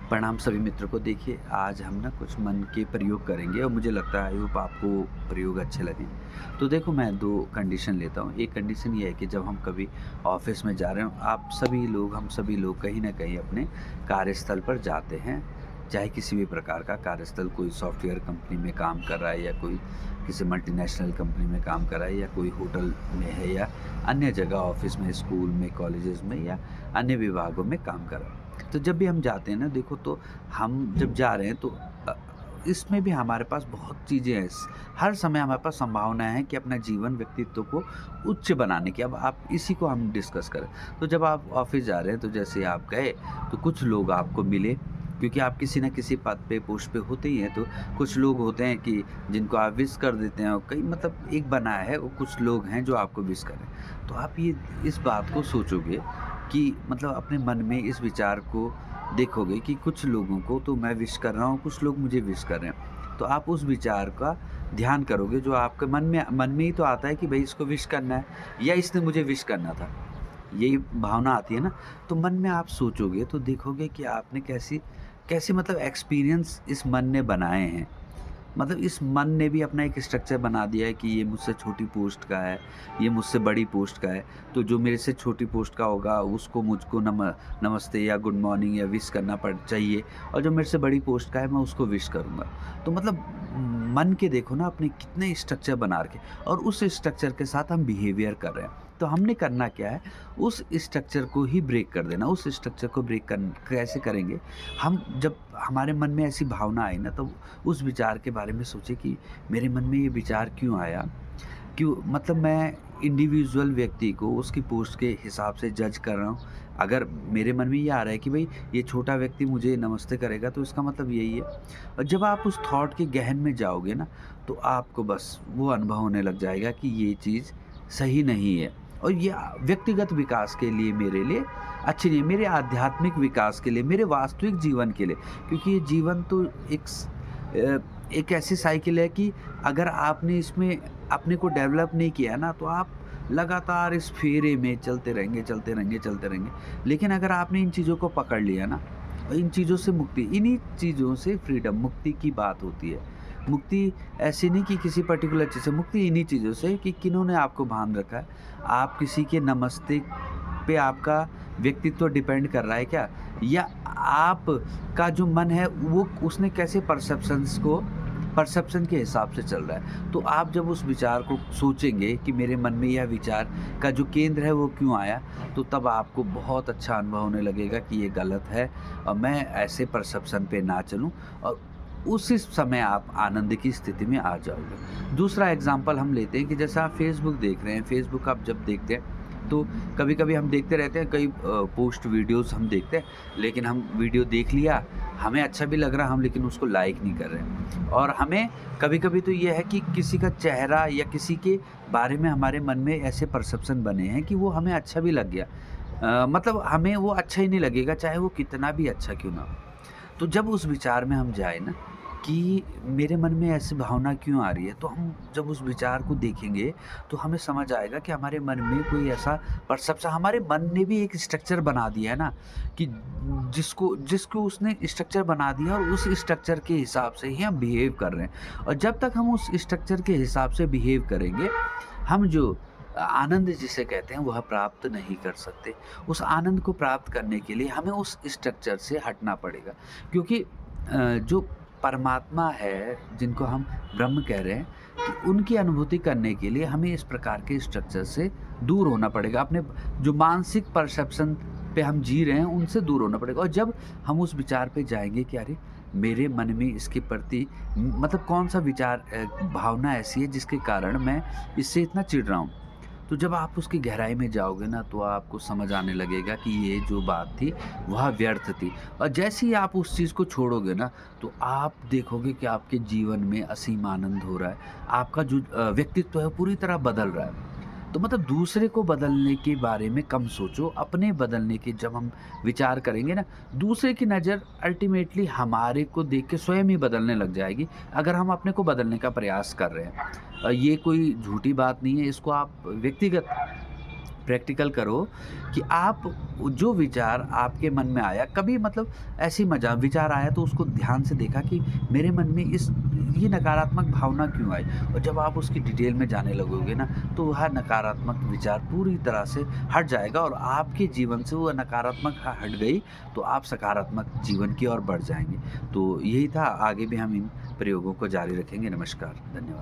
प्रणाम सभी मित्रों को। देखिए, आज हम ना कुछ मन के प्रयोग करेंगे और मुझे लगता है आई होप आपको प्रयोग अच्छे लगें। तो देखो, मैं 2 कंडीशन लेता हूँ। एक कंडीशन ये है कि जब हम कभी ऑफ़िस में जा रहे हों, हम सभी लोग कहीं न कहीं अपने कार्यस्थल पर जाते हैं। चाहे किसी भी प्रकार का कार्यस्थल, कोई सॉफ्टवेयर कंपनी में काम कर रहा है या कोई किसी मल्टीनेशनल कंपनी में काम कर रहा है या कोई होटल में है या अन्य जगह ऑफ़िस में, स्कूल में, कॉलेजेस में या अन्य विभागों में काम कर रहा है। तो जब भी हम जाते हैं ना, देखो, तो हम जब जा रहे हैं तो अ, इसमें भी हमारे पास बहुत चीज़ें हैं। हर समय हमारे पास संभावनाएँ हैं कि अपना जीवन व्यक्तित्व को उच्च बनाने की। अब आप इसी को हम डिस्कस करें। तो जब आप ऑफ़िस जा रहे हैं तो जैसे आप गए तो कुछ लोग आपको मिले, क्योंकि आप किसी न किसी पद पे, पोस्ट पे होते ही हैं। तो कुछ लोग होते हैं कि जिनको आप विश कर देते हैं, और कई मतलब एक बना है, वो कुछ लोग हैं जो आपको विश करें। तो आप ये इस बात को सोचोगे कि मतलब अपने मन में इस विचार को देखोगे कि कुछ लोगों को तो मैं विश कर रहा हूँ, कुछ लोग मुझे विश कर रहे हैं। तो आप उस विचार का ध्यान करोगे जो आपके मन में ही तो आता है कि भई इसको विश करना है या इसने मुझे विश करना था। यही भावना आती है ना, तो मन में आप सोचोगे तो देखोगे कि आपने कैसी कैसे मतलब एक्सपीरियंस इस मन ने बनाए हैं। मतलब इस मन ने भी अपना एक स्ट्रक्चर बना दिया है कि ये मुझसे छोटी पोस्ट का है, ये मुझसे बड़ी पोस्ट का है। तो जो मेरे से छोटी पोस्ट का होगा उसको मुझको नमस्ते या गुड मॉर्निंग या विश करना पड़ चाहिए, और जो मेरे से बड़ी पोस्ट का है मैं उसको विश करूँगा। तो मतलब मन के देखो ना अपने कितने स्ट्रक्चर बना रखे, और उस स्ट्रक्चर के साथ हम बिहेवियर कर रहे हैं। तो हमने करना क्या है, उस स्ट्रक्चर को ही ब्रेक कर देना। उस स्ट्रक्चर को ब्रेक कर कैसे करेंगे? हम जब हमारे मन में ऐसी भावना आई ना, तो उस विचार के बारे में सोचे कि मेरे मन में ये विचार क्यों आया? क्यों मतलब मैं इंडिविजुअल व्यक्ति को उसकी पोस्ट के हिसाब से जज कर रहा हूँ। अगर मेरे मन में ये आ रहा है कि भई ये छोटा व्यक्ति मुझे नमस्ते करेगा, तो इसका मतलब यही है। और जब आप उस थॉट के गहन में जाओगे ना, तो आपको बस वो अनुभव होने लग जाएगा कि ये चीज़ सही नहीं है। और ये व्यक्तिगत विकास के लिए मेरे लिए अच्छी नहीं है, मेरे आध्यात्मिक विकास के लिए, मेरे वास्तविक जीवन के लिए। क्योंकि ये जीवन तो अ, एक ऐसी साइकिल है कि अगर आपने इसमें अपने को डेवलप नहीं किया है ना, तो आप लगातार इस फेरे में चलते रहेंगे, चलते रहेंगे, चलते रहेंगे। लेकिन अगर आपने इन चीज़ों को पकड़ लिया ना, और इन चीज़ों से मुक्ति, इन्हीं चीज़ों से फ्रीडम, मुक्ति की बात होती है। मुक्ति ऐसी नहीं कि किसी पर्टिकुलर चीज़ से, मुक्ति इन्हीं चीज़ों से कि किन्होंने आपको बाँध रखा है। आप किसी के नमस्ते पे आपका व्यक्तित्व डिपेंड कर रहा है क्या? या आपका जो मन है वो उसने कैसे परसेप्शन के हिसाब से चल रहा है। तो आप जब उस विचार को सोचेंगे कि मेरे मन में यह विचार का जो केंद्र है वो क्यों आया, तो तब आपको बहुत अच्छा अनुभव होने लगेगा कि ये गलत है और मैं ऐसे परसेप्शन पे ना चलूँ, और उसी समय आप आनंद की स्थिति में आ जाओगे। दूसरा एग्ज़ाम्पल हम लेते हैं कि जैसे आप फ़ेसबुक देख रहे हैं, फ़ेसबुक आप जब देखते हैं तो कभी-कभी हम देखते रहते हैं, कई पोस्ट वीडियोज़ हम देखते हैं, लेकिन हम वीडियो देख लिया, हमें अच्छा भी लग रहा, हम लेकिन उसको लाइक नहीं कर रहे हैं। और हमें कभी-कभी तो ये है कि किसी का चेहरा या किसी के बारे में हमारे मन में ऐसे परसेप्शन बने हैं कि वो हमें अच्छा भी लग गया। मतलब हमें वो अच्छा ही नहीं लगेगा, चाहे वो कितना भी अच्छा क्यों ना हो। तो जब उस विचार में हम जाए ना कि मेरे मन में ऐसी भावना क्यों आ रही है, तो हम जब उस विचार को देखेंगे तो हमें समझ आएगा कि हमारे मन में कोई ऐसा परसेप्शन, हमारे मन ने भी एक स्ट्रक्चर बना दिया है ना, कि जिसको जिसको उसने स्ट्रक्चर बना दिया, और उस स्ट्रक्चर के हिसाब से ही हम बिहेव कर रहे हैं। और जब तक हम उस स्ट्रक्चर के हिसाब से बिहेव करेंगे, हम जो आनंद जिसे कहते हैं वह प्राप्त नहीं कर सकते। उस आनंद को प्राप्त करने के लिए हमें उस स्ट्रक्चर से हटना पड़ेगा, क्योंकि जो परमात्मा है, जिनको हम ब्रह्म कह रहे हैं, कि उनकी अनुभूति करने के लिए हमें इस प्रकार के स्ट्रक्चर से दूर होना पड़ेगा। अपने जो मानसिक परसेप्शन पे हम जी रहे हैं उनसे दूर होना पड़ेगा। और जब हम उस विचार पे जाएँगे कि अरे! मेरे मन में इसके प्रति मतलब कौन-सा विचार, भावना ऐसी है जिसके कारण मैं इससे इतना चिढ़ रहा हूँ। तो जब आप उसकी गहराई में जाओगे ना, तो आपको समझ आने लगेगा कि ये जो बात थी वह व्यर्थ थी। और जैसे ही आप उस चीज़ को छोड़ोगे ना, तो आप देखोगे कि आपके जीवन में असीम आनंद हो रहा है। आपका जो व्यक्तित्व है पूरी तरह बदल रहा है। तो मतलब दूसरे को बदलने के बारे में कम सोचो, अपने बदलने के जब हम विचार करेंगे ना, दूसरे की नज़र अल्टीमेटली हमारे को देख के स्वयं ही बदलने लग जाएगी, अगर हम अपने को बदलने का प्रयास कर रहे हैं। ये कोई झूठी बात नहीं है, इसको आप व्यक्तिगत प्रैक्टिकल करो कि आप जो विचार आपके मन में आया कभी मतलब ऐसे ही मजा विचार आया तो उसको ध्यान से देखा कि मेरे मन में इस ये नकारात्मक भावना क्यों आई, और जब आप उसकी डिटेल में जाने लगोगे ना तो वह नकारात्मक विचार पूरी तरह से हट जाएगा और आपके जीवन से वो नकारात्मक हट गई तो आप सकारात्मक जीवन की ओर बढ़ जाएंगे। तो यही था, आगे भी हम इन प्रयोगों को जारी रखेंगे। नमस्कार, धन्यवाद।